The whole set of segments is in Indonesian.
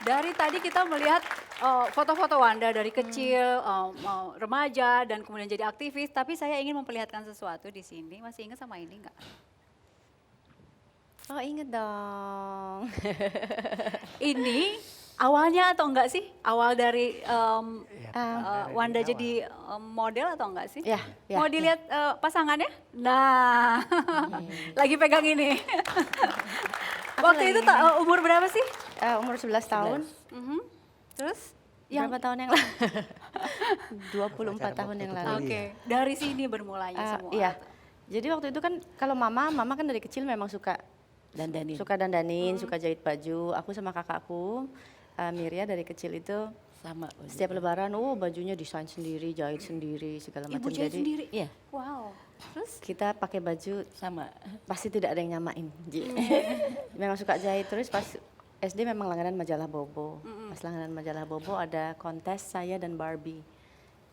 dari tadi kita melihat foto-foto Wanda dari kecil, remaja, dan kemudian jadi aktivis. Tapi saya ingin memperlihatkan sesuatu di sini. Masih ingat sama ini nggak? Oh inget dong. Ini awalnya atau enggak sih? Awal dari Wanda jadi model atau enggak sih? Ya, ya, Mau dilihat pasangannya? Nah, lagi pegang ini. Waktu itu umur berapa sih? Umur 11 tahun. Mhm. Terus? Berapa tahun yang lalu? 24 tahun yang lalu. Oke, dari sini bermulanya semua. Iya. Jadi waktu itu kan kalau mama kan dari kecil memang suka dandanin, suka jahit baju. Aku sama kakakku, Miria dari kecil itu sama setiap lebaran, bajunya desain sendiri, jahit sendiri, segala macam. Ibu jahit sendiri? Iya. Wow. Terus? Kita pakai baju Sama. pasti tidak ada yang nyamain. Memang suka jahit. Terus pas SD memang langganan majalah Bobo. Pas langganan majalah Bobo ada kontes saya dan Barbie.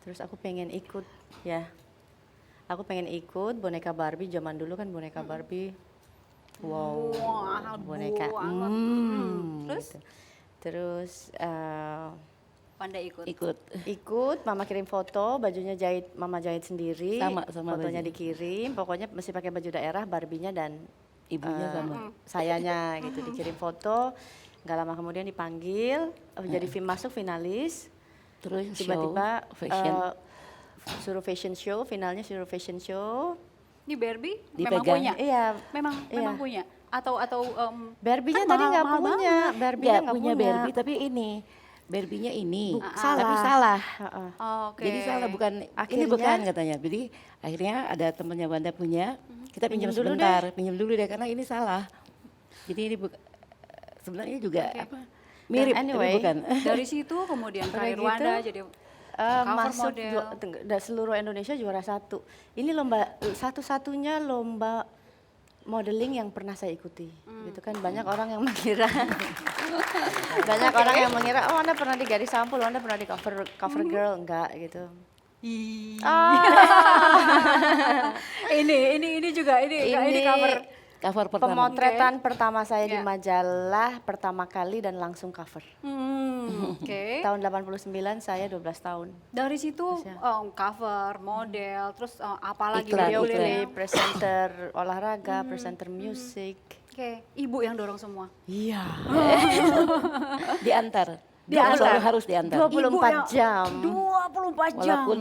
Terus aku pengen ikut ya. Aku pengen ikut boneka Barbie. Zaman dulu kan boneka Barbie. Wow, Wah, boneka. Terus? Gitu. Terus Wanda ikut. ikut, mama kirim foto, bajunya mama jahit sendiri. Sama fotonya baju. dikirim, pokoknya mesti pakai baju daerah, Barbinya dan Ibunya sama. sayanya gitu. Dikirim foto, nggak lama kemudian dipanggil, jadi masuk finalis. Terus Tiba-tiba fashion. suruh fashion show, finalnya suruh fashion show. Ini Barbie memang Dipegang. punya? Iya, Memang punya? Atau Barbie-nya kan tadi nggak mahal punya. Barbie-nya Nggak punya Barbie, tapi ini. Barbie-nya ini. Tapi salah. Oke. Jadi salah, bukan ini Akhirnya- bukan katanya. Jadi akhirnya ada temannya Wanda punya, kita pinjam Pinjam dulu sebentar, pinjam dulu deh karena ini salah. Jadi ini sebenarnya juga mirip, Dan anyway, tapi bukan. Dari situ kemudian Udah karir gitu, Wanda jadi cover masuk model. seluruh Indonesia juara 1. Ini lomba satu-satunya lomba modeling yang pernah saya ikuti. Gitu kan banyak orang yang mengira orang yang mengira Anda pernah di Gadis Sampul, Anda pernah di cover girl, enggak gitu. Ini juga ini cover. Cover pertama. Pemotretan pertama saya di Ya. majalah pertama kali dan langsung cover. Oke. Tahun 89 saya 12 tahun. Dari situ cover, model, terus apalagi Iklan, Video iklan. klip, presenter olahraga, presenter musik. Oke, ibu yang dorong semua. Iya. Diantar. Diantar. Selalu harus diantar. 24 jam. 24 jam. Walaupun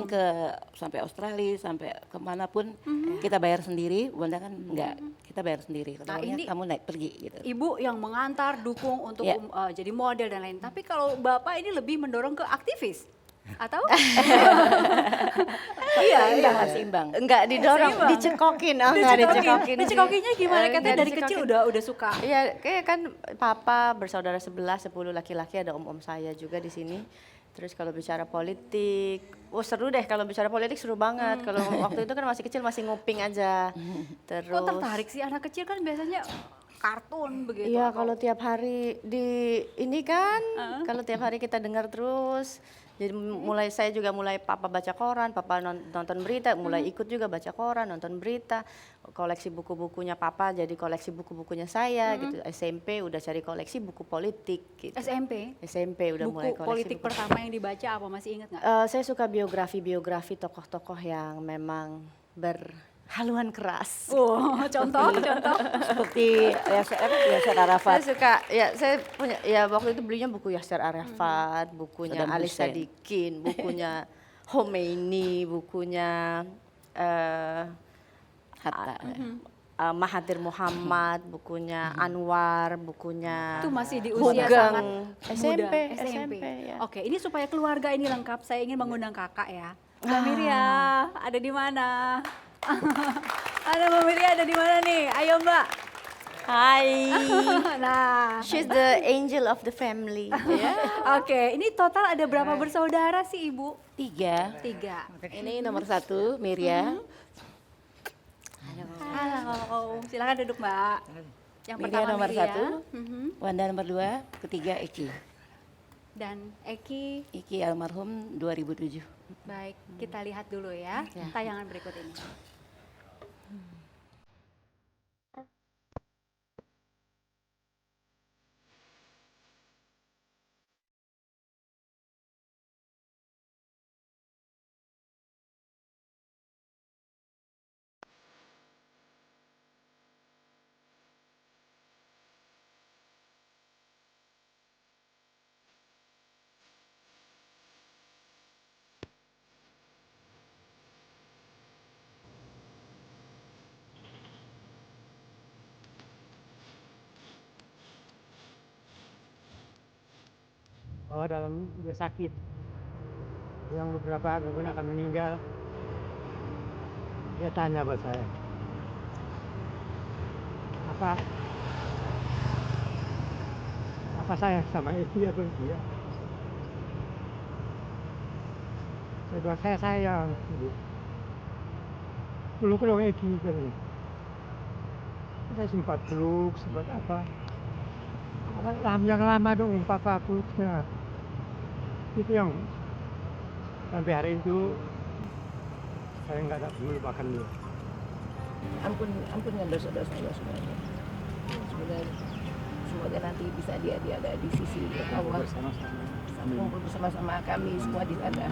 sampai Australia, sampai kemanapun kita bayar sendiri, Wanda kan enggak, kita bayar sendiri. Nah, Katanya ini- kamu naik pergi gitu. Ibu yang mengantar, dukung untuk Ya. jadi model dan lain. Tapi kalau bapak ini lebih mendorong ke aktivis, atau? Imbang, masih imbang. Enggak didorong, Seimbang. dicekokin. Oh, enggak dicekokin. sih. Dicekokinnya gimana? Katanya Enggak dari kecil dicekokin. udah suka. Iya, kayak kan papa bersaudara 10 laki-laki, ada om-om saya juga di sini. Terus kalau bicara politik, seru deh kalau bicara politik, seru banget. Kalau waktu itu kan masih kecil, masih nguping aja. Terus Kok tertarik sih anak kecil kan biasanya kartun begitu. iya, atau- kalau tiap hari ini kan, kalau tiap hari kita dengar terus. Jadi saya juga mulai papa baca koran, papa nonton berita, mulai ikut juga baca koran, nonton berita, koleksi buku-bukunya papa, jadi koleksi buku-bukunya saya gitu. SMP udah cari koleksi buku politik gitu. SMP udah mulai buku koleksi politik buku. pertama yang dibaca apa, masih ingat nggak? Saya suka biografi tokoh-tokoh yang memang berhaluan keras. Contoh. Seperti Yasser Arafat. Saya suka, saya punya, waktu itu belinya buku Yasser Arafat, bukunya Saddam Ali Hussein. Sadikin, bukunya Khomeini, bukunya Hatta. Mahathir Muhammad, bukunya Anwar, bukunya Itu masih di usia Hugeng. sangat SMP, muda. SMP, ya. Oke, ini supaya keluarga ini lengkap, saya ingin mengundang kakak ya. Mbak Miria, ada di mana? Ada Mbak Miria, ada di mana nih? Ayo Mbak. Hai. Nah, She's the angel of the family. oke, ini total ada berapa bersaudara sih Ibu? 3. 3. Ini nomor 1, Miria. Halo, silakan duduk Mbak. Yang Miria pertama nomor Miria. 1, Wanda nomor 2, ketiga Eki. Dan Eki. Iki almarhum 2007. Baik, kita lihat dulu ya tayangan berikut ini. bahwa dalam dia sakit, yang beberapa kemudian akan meninggal. Dia tanya buat saya, apa apa saya sama Eki atau dia? Saya bilang saya sayang. Gitu. Peluk dong Eki katanya. Saya sempat peluk, sempat apa. Yang lama dong papa peluknya. Itu yang sampai hari itu saya nggak dapat melupakan dia. Ampunkan dosa-dosanya semuanya. Semoga nanti bisa dia ada di sisi Allah. Kumpul bersama-sama kami semua di sana.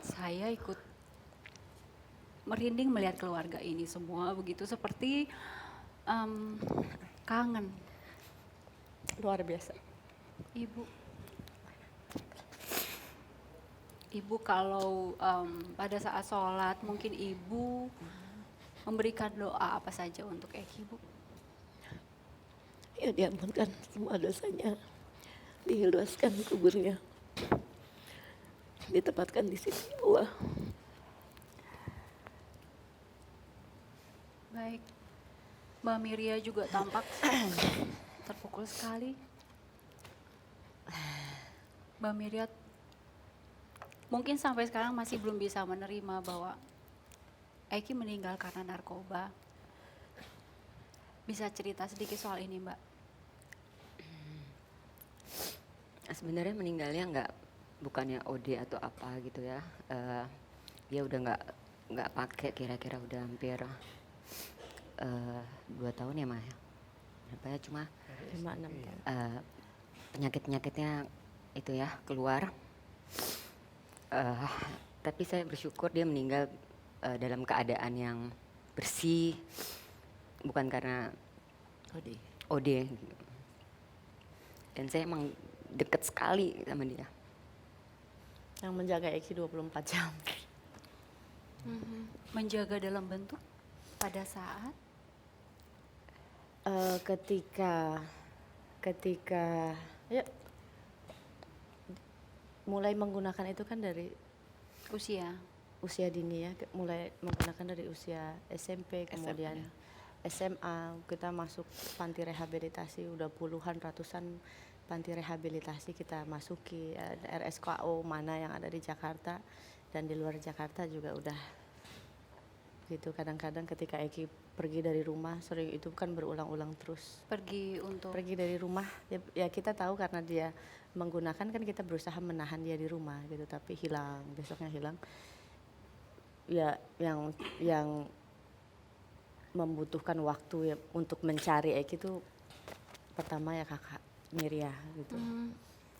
Saya ikut merinding melihat keluarga ini semua begitu seperti kangen. Luar biasa. Ibu kalau pada saat sholat mungkin ibu memberikan doa apa saja untuk Eki, Bu? Ya diampunkan semua dosanya, dihilaskan kuburnya, ditempatkan di sisi Allah. Baik, Mbak Miria juga tampak terpukul sekali. Mbak Miria mungkin sampai sekarang masih belum bisa menerima bahwa Eki meninggal karena narkoba. Bisa cerita sedikit soal ini, Mbak? Sebenarnya meninggalnya bukannya OD atau apa gitu ya. Dia udah nggak pakai, kira-kira udah hampir 2 tahun ya Mah. Apa ya, cuma 5-6 tahun. penyakitnya itu ya keluar. Tapi saya bersyukur dia meninggal dalam keadaan yang bersih, bukan karena OD. Dan saya emang deket sekali sama dia. Yang menjaga Eki 24 jam. Menjaga dalam bentuk pada saat Ketika ya mulai menggunakan itu kan dari usia dini ya, mulai menggunakan dari usia SMP, kemudian SMA, kita masuk panti rehabilitasi, udah puluhan ratusan panti rehabilitasi kita masuki, RSKO mana yang ada di Jakarta dan di luar Jakarta juga udah gitu. Kadang-kadang ketika Eki pergi dari rumah, sering itu kan berulang-ulang terus. Pergi dari rumah, ya kita tahu karena dia menggunakan, kan kita berusaha menahan dia di rumah gitu, tapi hilang, besoknya hilang. Ya yang membutuhkan waktu ya untuk mencari Eki itu pertama ya kakak Miria gitu.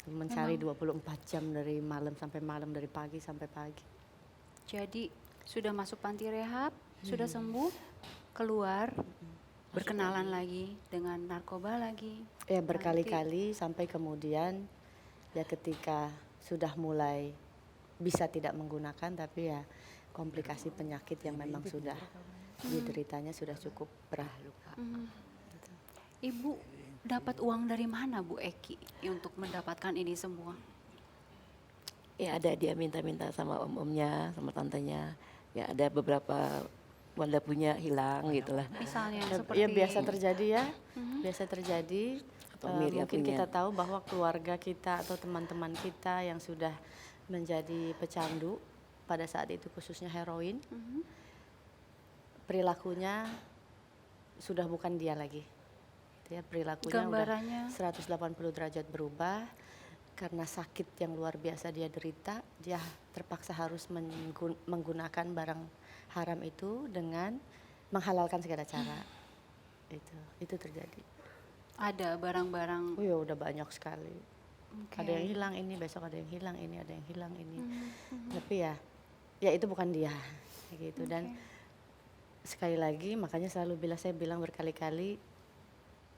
Mencari 24 jam dari malam sampai malam, dari pagi sampai pagi. Jadi sudah masuk panti rehab, sudah sembuh, keluar, berkenalan lagi dengan narkoba lagi. Ya berkali-kali sampai kemudian ya ketika sudah mulai bisa tidak menggunakan, tapi ya komplikasi penyakit yang memang sudah dideritanya sudah cukup berat. Ibu dapat uang dari mana Bu Eki untuk mendapatkan ini semua? Ya ada, dia minta-minta sama om-omnya, sama tantenya. Ya ada beberapa Wanda punya hilang gitulah. Misalnya Ya, seperti ya biasa terjadi ya, biasa terjadi. Atau Miria Mungkin punya. kita tahu bahwa keluarga kita atau teman-teman kita yang sudah menjadi pecandu pada saat itu khususnya heroin, perilakunya sudah bukan dia lagi. Gitu ya, perilakunya gambarannya udah 180 derajat berubah. Karena sakit yang luar biasa dia derita, dia terpaksa harus menggunakan barang haram itu dengan menghalalkan segala cara. Itu terjadi. ada barang-barang. Oh ya udah banyak sekali. Oke. Ada yang hilang ini, besok ada yang hilang ini, ada yang hilang ini. Tapi ya itu bukan dia, gitu. Dan sekali lagi, makanya saya bilang berkali-kali,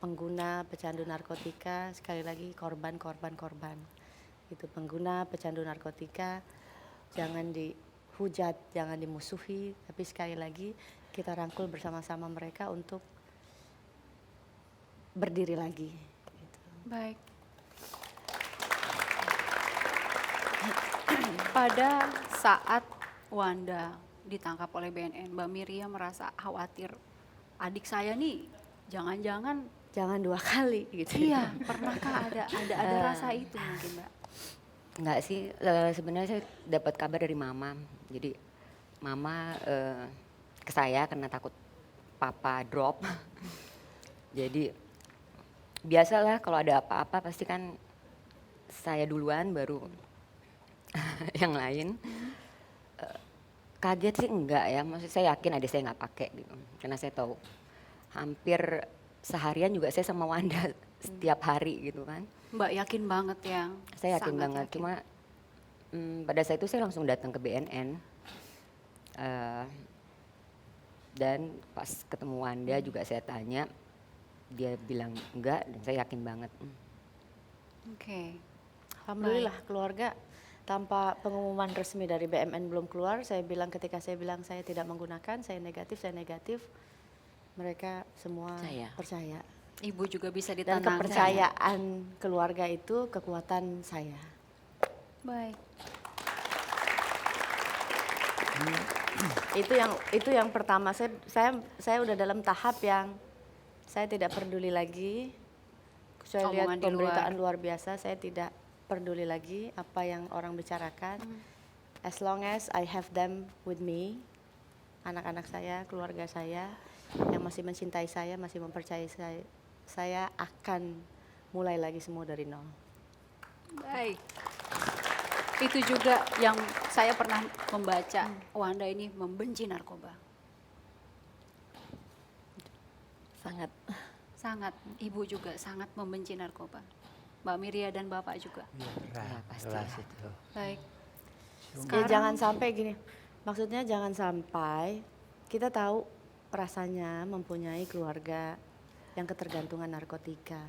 pengguna pecandu narkotika sekali lagi korban. Itu pengguna pecandu narkotika jangan dihujat, jangan dimusuhi, tapi sekali lagi kita rangkul bersama-sama mereka untuk berdiri lagi. Gitu. Baik. Pada saat Wanda ditangkap oleh BNN, Mbak Miriam merasa khawatir. Adik saya nih, jangan-jangan Jangan 2 kali gitu. iya, pernahkah ada rasa itu mungkin, Mbak? Enggak sih, sebenarnya saya dapat kabar dari mama. Jadi mama ke saya karena takut papa drop. Jadi biasalah kalau ada apa-apa pasti kan saya duluan baru yang lain. Kaget sih enggak ya, maksud saya yakin adik saya nggak pakai gitu. Karena saya tahu hampir seharian juga saya sama Wanda setiap hari gitu kan. Mbak yakin banget ya? Saya yakin Sangat banget, yakin. cuma pada saat itu saya langsung datang ke BNN. Dan pas ketemu Wanda juga saya tanya, dia bilang enggak dan saya yakin banget. Oke. Alhamdulillah keluarga tanpa pengumuman resmi dari BMN belum keluar, ketika saya bilang saya tidak menggunakan, saya negatif, mereka semua percaya. Ibu juga bisa Dan ditenangkan. kepercayaan keluarga itu kekuatan saya. Baik. Itu yang pertama, saya udah dalam tahap yang saya tidak peduli lagi. Saya lihat Omongan di pemberitaan luar biasa, saya tidak peduli lagi apa yang orang bicarakan. As long as I have them with me, anak-anak saya, keluarga saya yang masih mencintai saya, masih mempercayai saya akan mulai lagi semua dari nol. Baik. Itu juga yang saya pernah membaca, Wanda ini membenci narkoba. Sangat. Sangat, ibu juga sangat membenci narkoba. Mbak Miria dan Bapak juga. Iya, pasti jelas ya. itu. Baik. Ya jangan sampai gini, maksudnya jangan sampai kita tahu rasanya mempunyai keluarga yang ketergantungan narkotika.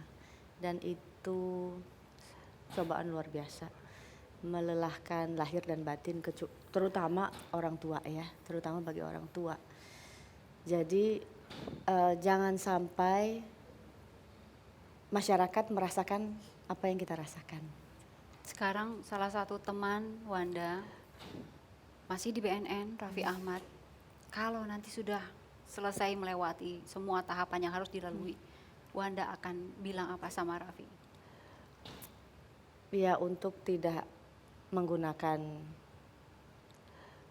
Dan itu cobaan luar biasa. Melelahkan lahir dan batin, terutama orang tua ya, terutama bagi orang tua. Jadi jangan sampai masyarakat merasakan apa yang kita rasakan. Sekarang salah satu teman Wanda masih di BNN, Raffi Ahmad. Kalau nanti sudah selesai melewati semua tahapan yang harus dilalui, Wanda akan bilang apa sama Raffi? Ya untuk tidak menggunakan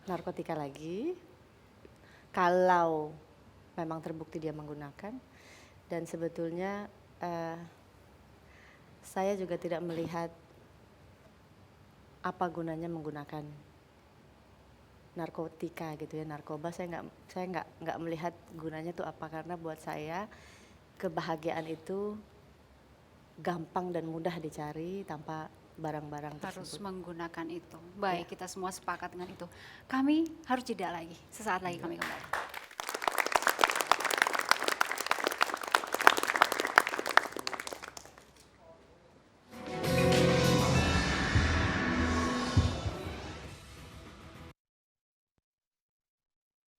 narkotika lagi, kalau memang terbukti dia menggunakan. Dan sebetulnya saya juga tidak melihat apa gunanya menggunakan narkotika gitu ya, narkoba. Saya nggak melihat gunanya tuh apa, karena buat saya kebahagiaan itu gampang dan mudah dicari tanpa barang-barang Harus tersebut. menggunakan itu. Baik, kita semua sepakat dengan itu. Kami harus jeda lagi. Sesaat lagi kami kembali.